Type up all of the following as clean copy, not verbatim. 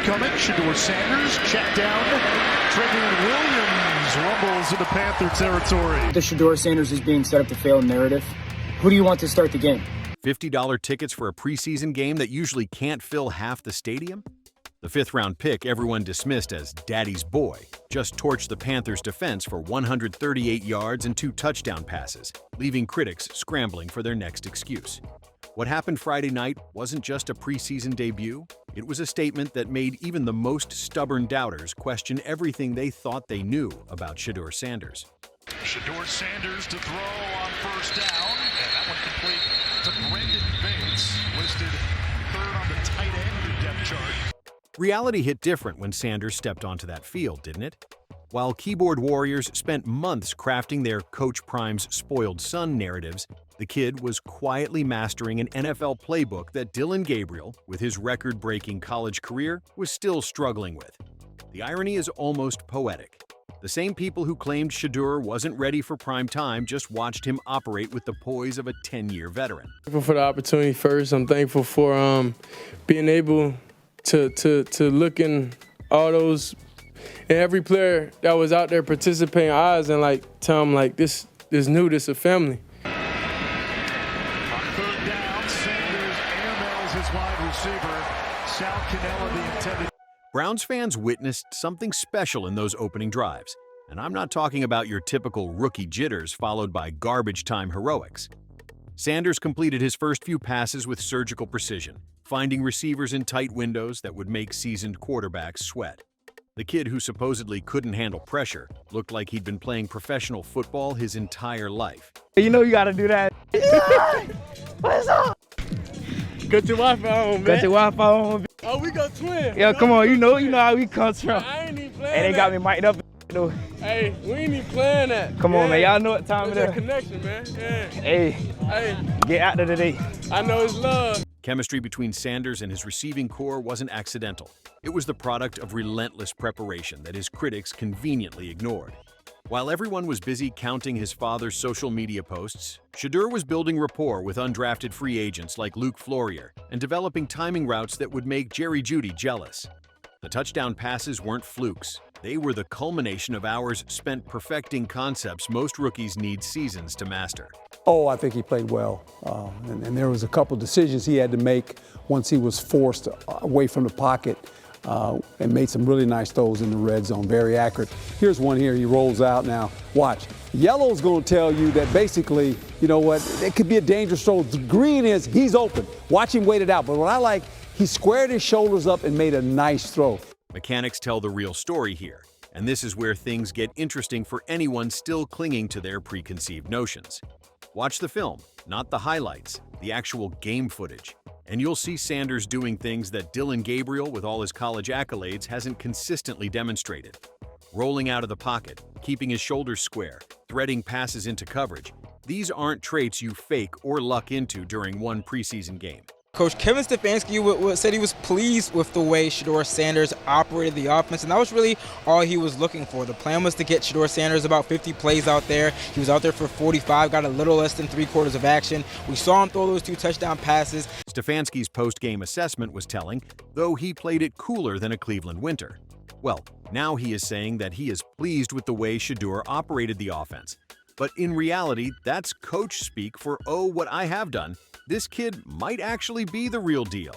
coming. Shedeur Sanders, check down. Trayvon Williams rumbles into Panther territory. The Shedeur Sanders is being set up to fail narrative. Who do you want to start the game? $50 tickets for a preseason game that usually can't fill half the stadium? The fifth-round pick everyone dismissed as Daddy's boy just torched the Panthers' defense for 138 yards and 2 touchdown passes, leaving critics scrambling for their next excuse. What happened Friday night wasn't just a preseason debut. It was a statement that made even the most stubborn doubters question everything they thought they knew about Shedeur Sanders. Shedeur Sanders to throw on first down, and that one complete to Brendan Bates, listed third on the tight end depth chart. Reality hit different when Sanders stepped onto that field, didn't it? While keyboard warriors spent months crafting their Coach Prime's spoiled son narratives, the kid was quietly mastering an NFL playbook that Dillon Gabriel, with his record-breaking college career, was still struggling with. The irony is almost poetic. The same people who claimed Shedeur wasn't ready for prime time just watched him operate with the poise of a 10-year veteran. Thankful for the opportunity first. I'm thankful for being able to look in all those and every player that was out there participating eyes and tell them this new, this a family. On third down, Sanders airmails his wide receiver. Sal Cannella, the intended. Browns fans witnessed something special in those opening drives, and I'm not talking about your typical rookie jitters followed by garbage time heroics. Sanders completed his first few passes with surgical precision, finding receivers in tight windows that would make seasoned quarterbacks sweat. The kid who supposedly couldn't handle pressure looked like he'd been playing professional football his entire life. You know you gotta do that. What's up? Got your Wi-Fi on, man. Got your Wi-Fi on. Oh, we got twins. Yeah, come on, you know how we come from. I ain't even playing And they got me mic'd up though. Hey, we ain't even playing that. Come on, man, y'all know what time it That's is. a connection, man. Yeah. Hey, get out there today. I know it's love. Chemistry between Sanders and his receiving core wasn't accidental. It was the product of relentless preparation that his critics conveniently ignored. While everyone was busy counting his father's social media posts, Shedeur was building rapport with undrafted free agents like Luke Flourier and developing timing routes that would make Jerry Jeudy jealous. The touchdown passes weren't flukes. They were the culmination of hours spent perfecting concepts most rookies need seasons to master. Oh, I think he played well. And there was a couple decisions he had to make once he was forced away from the pocket and made some really nice throws in the red zone, very accurate. Here's one here, he rolls out now. Watch. Yellow's going to tell you that basically, you know what, it could be a dangerous throw. The green is he's open. Watch him wait it out. But what I like, he squared his shoulders up and made a nice throw. Mechanics tell the real story here, and this is where things get interesting for anyone still clinging to their preconceived notions. Watch the film, not the highlights, the actual game footage, and you'll see Sanders doing things that Dillon Gabriel, with all his college accolades, hasn't consistently demonstrated. Rolling out of the pocket, keeping his shoulders square, threading passes into coverage. These aren't traits you fake or luck into during one preseason game. Coach Kevin Stefanski said he was pleased with the way Shedeur Sanders operated the offense, and that was really all he was looking for. The plan was to get Shedeur Sanders about 50 plays out there. He was out there for 45, got a little less than 3/4 of action. We saw him throw those 2 touchdown passes. Stefanski's post-game assessment was telling, though he played it cooler than a Cleveland winter. Well, now he is saying that he is pleased with the way Shedeur operated the offense. But in reality, that's coach speak for, oh, what I have done. This kid might actually be the real deal.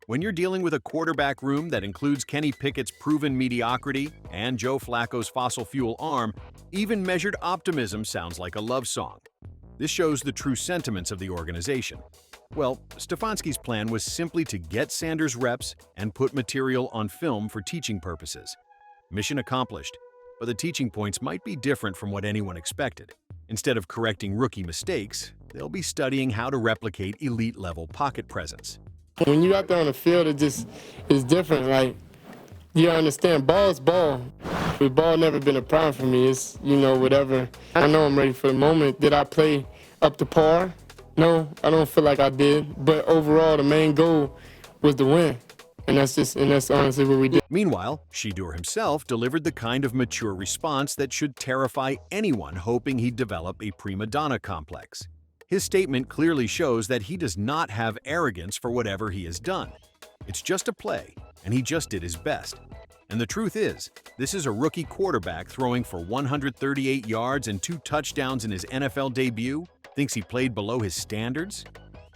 When you're dealing with a quarterback room that includes Kenny Pickett's proven mediocrity and Joe Flacco's fossil fuel arm, even measured optimism sounds like a love song. This shows the true sentiments of the organization. Well, Stefanski's plan was simply to get Sanders reps and put material on film for teaching purposes. Mission accomplished, but the teaching points might be different from what anyone expected. Instead of correcting rookie mistakes, they'll be studying how to replicate elite-level pocket presence. When you're out there on the field, it just is different. You understand, ball is ball. But ball never been a problem for me. It's, whatever. I know I'm ready for the moment. Did I play up to par? No, I don't feel like I did. But overall, the main goal was to win. And that's honestly what we did. Meanwhile, Shedeur himself delivered the kind of mature response that should terrify anyone hoping he'd develop a prima donna complex. His statement clearly shows that he does not have arrogance for whatever he has done. It's just a play, and he just did his best. And the truth is, this is a rookie quarterback throwing for 138 yards and 2 touchdowns in his NFL debut, thinks he played below his standards?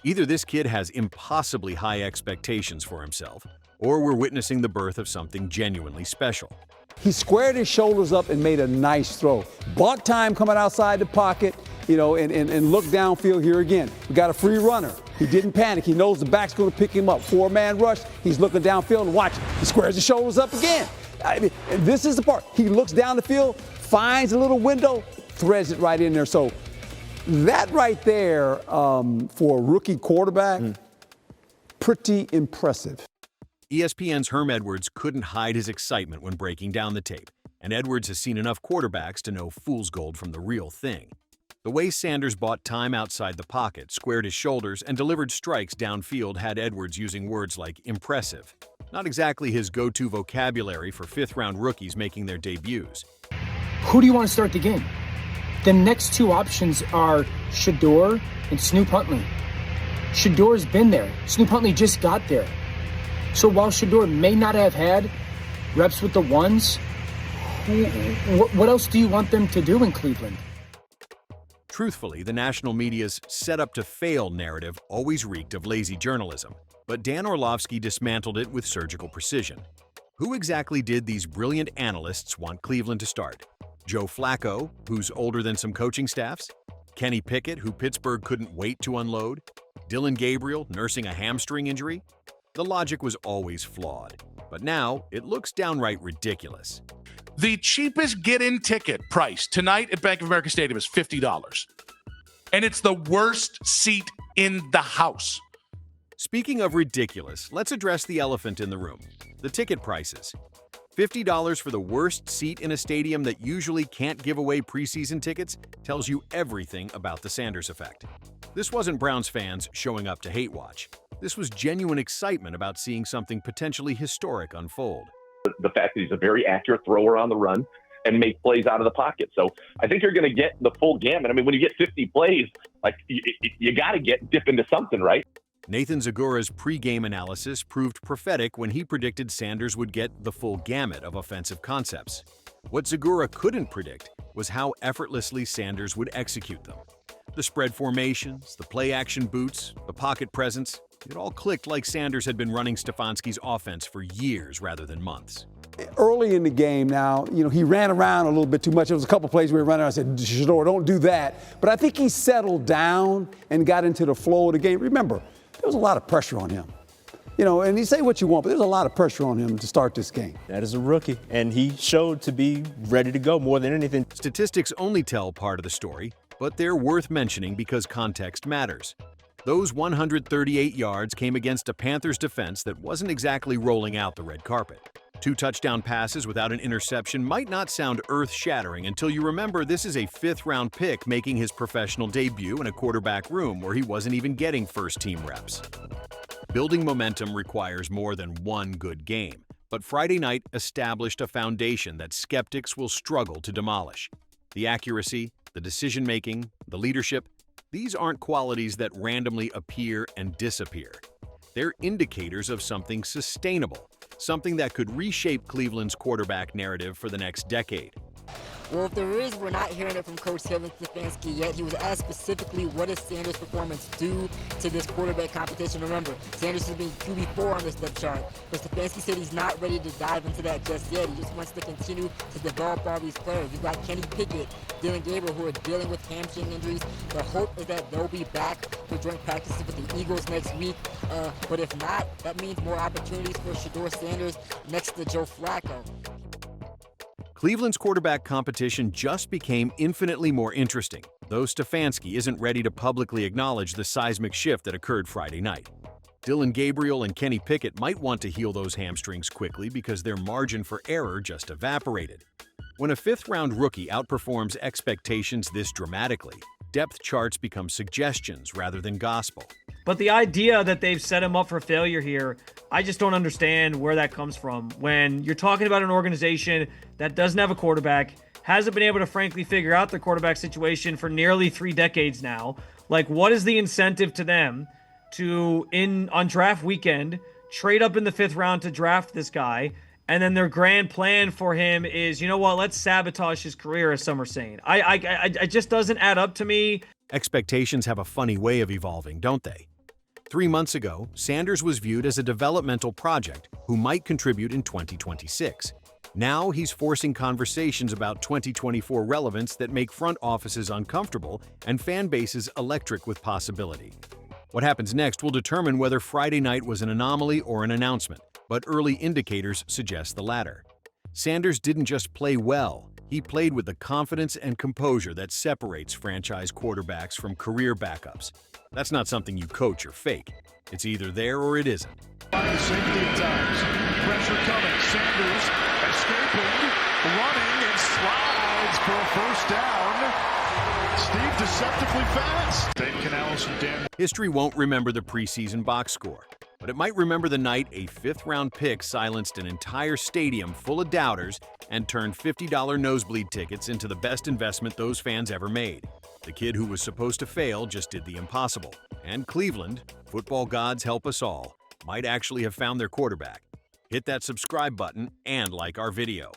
Either this kid has impossibly high expectations for himself, or we're witnessing the birth of something genuinely special. He squared his shoulders up and made a nice throw. Bought time coming outside the pocket, and looked downfield here again. We got a free runner. He didn't panic. He knows the back's going to pick him up. 4-man rush. He's looking downfield and watch. He squares his shoulders up again. And this is the part. He looks down the field, finds a little window, threads it right in there. So that right there for a rookie quarterback, pretty impressive. ESPN's Herm Edwards couldn't hide his excitement when breaking down the tape, and Edwards has seen enough quarterbacks to know fool's gold from the real thing. The way Sanders bought time outside the pocket, squared his shoulders, and delivered strikes downfield had Edwards using words like impressive. Not exactly his go-to vocabulary for fifth-round rookies making their debuts. Who do you want to start the game? The next 2 options are Shedeur and Snoop Huntley. Shedeur's been there. Snoop Huntley just got there. So while Shedeur may not have had reps with the ones, what else do you want them to do in Cleveland? Truthfully, the national media's set-up-to-fail narrative always reeked of lazy journalism, but Dan Orlovsky dismantled it with surgical precision. Who exactly did these brilliant analysts want Cleveland to start? Joe Flacco, who's older than some coaching staffs? Kenny Pickett, who Pittsburgh couldn't wait to unload? Dillon Gabriel, nursing a hamstring injury? The logic was always flawed, but now it looks downright ridiculous. The cheapest get-in ticket price tonight at Bank of America Stadium is $50. And it's the worst seat in the house. Speaking of ridiculous, let's address the elephant in the room, the ticket prices. $50 for the worst seat in a stadium that usually can't give away preseason tickets tells you everything about the Sanders effect. This wasn't Browns fans showing up to hate watch. This was genuine excitement about seeing something potentially historic unfold. The fact that he's a very accurate thrower on the run and make plays out of the pocket. So I think you're going to get the full gamut. I mean, when you get 50 plays, like you got to dip into something, right? Nathan Zagura's pregame analysis proved prophetic when he predicted Sanders would get the full gamut of offensive concepts. What Zagura couldn't predict was how effortlessly Sanders would execute them. The spread formations, the play-action boots, the pocket presence, it all clicked like Sanders had been running Stefanski's offense for years rather than months. Early in the game now, he ran around a little bit too much. There was a couple plays where he ran around. I said, Shedeur, don't do that. But I think he settled down and got into the flow of the game. Remember, there was a lot of pressure on him. And you say what you want, but there's a lot of pressure on him to start this game. That is a rookie, and he showed to be ready to go more than anything. Statistics only tell part of the story, but they're worth mentioning because context matters. Those 138 yards came against a Panthers defense that wasn't exactly rolling out the red carpet. 2 touchdown passes without an interception might not sound earth-shattering until you remember this is a 5th-round pick making his professional debut in a quarterback room where he wasn't even getting first-team reps. Building momentum requires more than one good game, but Friday night established a foundation that skeptics will struggle to demolish. The accuracy, the decision-making, the leadership, these aren't qualities that randomly appear and disappear. They're indicators of something sustainable, something that could reshape Cleveland's quarterback narrative for the next decade. Well, if there is, we're not hearing it from Coach Kevin Stefanski yet. He was asked specifically, what does Sanders' performance do to this quarterback competition? Remember, Sanders has been QB4 on this depth chart, but Stefanski said he's not ready to dive into that just yet. He just wants to continue to develop all these players. You've got Kenny Pickett, Dillon Gabriel, who are dealing with hamstring injuries. The hope is that they'll be back for joint practices with the Eagles next week. But if not, that means more opportunities for Shedeur Sanders next to Joe Flacco. Cleveland's quarterback competition just became infinitely more interesting, though Stefanski isn't ready to publicly acknowledge the seismic shift that occurred Friday night. Dillon Gabriel and Kenny Pickett might want to heal those hamstrings quickly because their margin for error just evaporated. When a 5th-round rookie outperforms expectations this dramatically, depth charts become suggestions rather than gospel. But the idea that they've set him up for failure here, I just don't understand where that comes from. When you're talking about an organization that doesn't have a quarterback, hasn't been able to frankly figure out their quarterback situation for nearly 3 decades now, like what is the incentive to them to, on draft weekend, trade up in the 5th round to draft this guy, and then their grand plan for him is, you know what, let's sabotage his career, as some are saying. It just doesn't add up to me. Expectations have a funny way of evolving, don't they? 3 months ago, Sanders was viewed as a developmental project who might contribute in 2026. Now he's forcing conversations about 2024 relevance that make front offices uncomfortable and fan bases electric with possibility. What happens next will determine whether Friday night was an anomaly or an announcement, but early indicators suggest the latter. Sanders didn't just play well, he played with the confidence and composure that separates franchise quarterbacks from career backups. That's not something you coach or fake. It's either there or it isn't. The safety at times. Pressure coming. Sanders escaping, running, and slides for a first down. Steve deceptively fast. Dave Canales and Dan. History won't remember the preseason box score, but it might remember the night a 5th-round pick silenced an entire stadium full of doubters and turned $50 nosebleed tickets into the best investment those fans ever made. The kid who was supposed to fail just did the impossible. And Cleveland, football gods help us all, might actually have found their quarterback. Hit that subscribe button and like our video.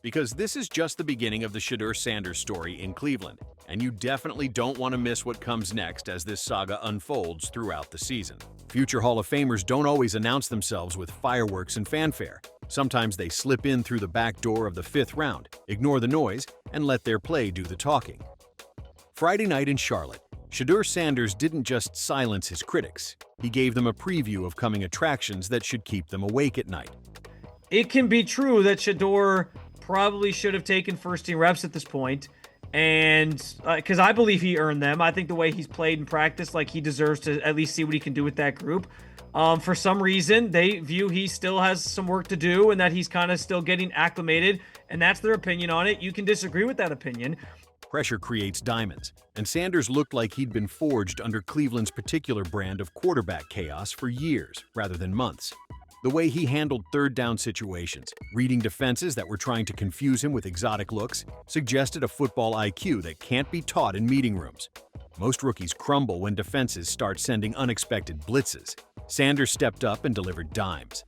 Because this is just the beginning of the Shedeur Sanders story in Cleveland, and you definitely don't want to miss what comes next as this saga unfolds throughout the season. Future Hall of Famers don't always announce themselves with fireworks and fanfare. Sometimes they slip in through the back door of the 5th round, ignore the noise, and let their play do the talking. Friday night in Charlotte, Shedeur Sanders didn't just silence his critics. He gave them a preview of coming attractions that should keep them awake at night. It can be true that Shedeur probably should have taken first-team reps at this point, and because I believe he earned them. I think the way he's played in practice, like, he deserves to at least see what he can do with that group. For some reason, they view he still has some work to do and that he's kind of still getting acclimated, and that's their opinion on it. You can disagree with that opinion. Pressure creates diamonds, and Sanders looked like he'd been forged under Cleveland's particular brand of quarterback chaos for years rather than months. The way he handled third-down situations, reading defenses that were trying to confuse him with exotic looks, suggested a football IQ that can't be taught in meeting rooms. Most rookies crumble when defenses start sending unexpected blitzes. Sanders stepped up and delivered dimes.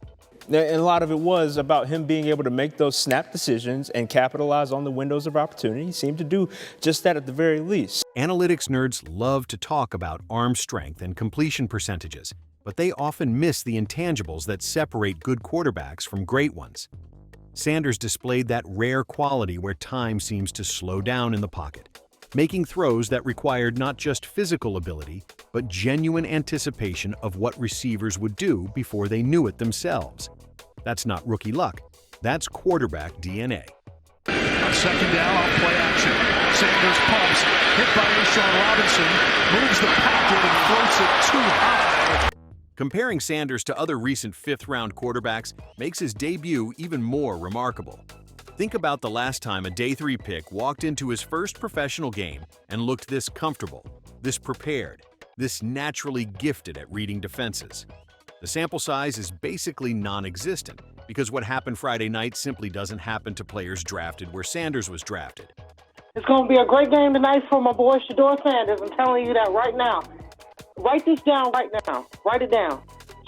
And a lot of it was about him being able to make those snap decisions and capitalize on the windows of opportunity. He seemed to do just that at the very least. Analytics nerds love to talk about arm strength and completion percentages, but they often miss the intangibles that separate good quarterbacks from great ones. Sanders displayed that rare quality where time seems to slow down in the pocket, making throws that required not just physical ability, but genuine anticipation of what receivers would do before they knew it themselves. That's not rookie luck. That's quarterback DNA. On second down, on play action. Sanders pumps, hit by Ashawn Robinson, moves the pocket and floats it too high. Comparing Sanders to other recent 5th-round quarterbacks makes his debut even more remarkable. Think about the last time a Day 3 pick walked into his first professional game and looked this comfortable, this prepared, this naturally gifted at reading defenses. The sample size is basically non-existent because what happened Friday night simply doesn't happen to players drafted where Sanders was drafted. It's going to be a great game tonight for my boy Shedeur Sanders. I'm telling you that right now. Write this down right now. Write it down.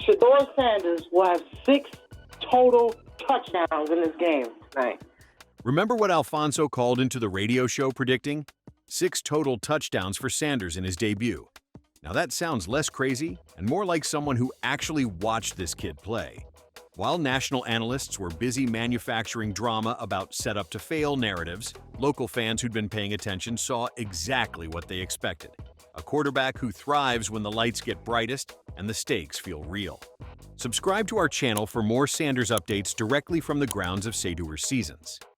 Shedeur Sanders will have 6 total touchdowns in this game tonight. Remember what Alfonso called into the radio show predicting? 6 total touchdowns for Sanders in his debut. Now that sounds less crazy and more like someone who actually watched this kid play. While national analysts were busy manufacturing drama about set-up-to-fail narratives, local fans who'd been paying attention saw exactly what they expected. A quarterback who thrives when the lights get brightest and the stakes feel real. Subscribe to our channel for more Sanders updates directly from the grounds of Shedeur's seasons.